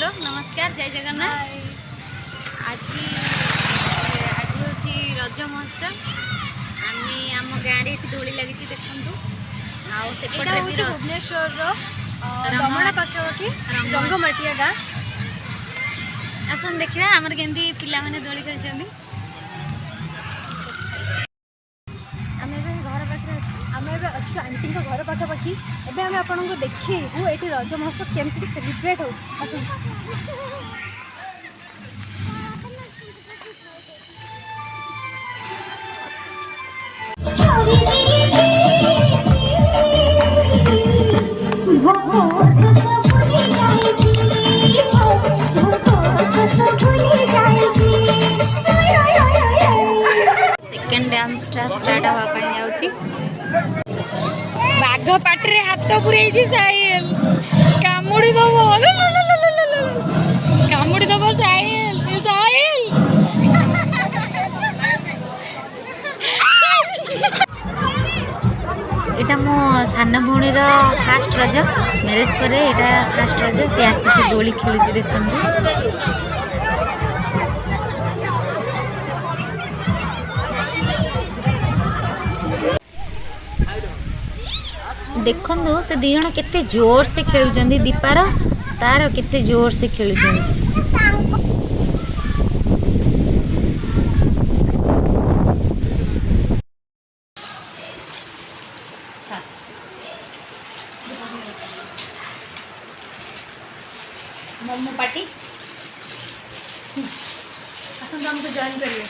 Hello नमस्कार जय जगन्नाथ। आज आज हूँ रज महोत्सव आम आम गाँव में दोली लगी देखु आउटे भुवनेश्वर रमणा पाखापाखि रंगमाटिया गाँ आसन देखा आमर केमती पिला माने दोली खेलुछंती। अच्छे आंटी घर पाखापाखि एवं आम आपको देखू ये रज महोत्सव केमती सेलिब्रेट हो। सेकेंड डांस स्टार्ट हाँपाई जाऊँगी बाघ पाटे हाथ पुरे साहिल कामुड़ी दब कामुड़ी दब साहिल साहिल यहाँ मो सान भौणीर फास्ट रज मैरेज पर यहाँ फास्ट रज सी आसी दोली खेलुची देखते देखो से दी जन केते जोर से खेलुचंदी दीपार तार केते जोर से खेलुचंदी। मोमो पार्टी आसन हमको जॉइन करिए।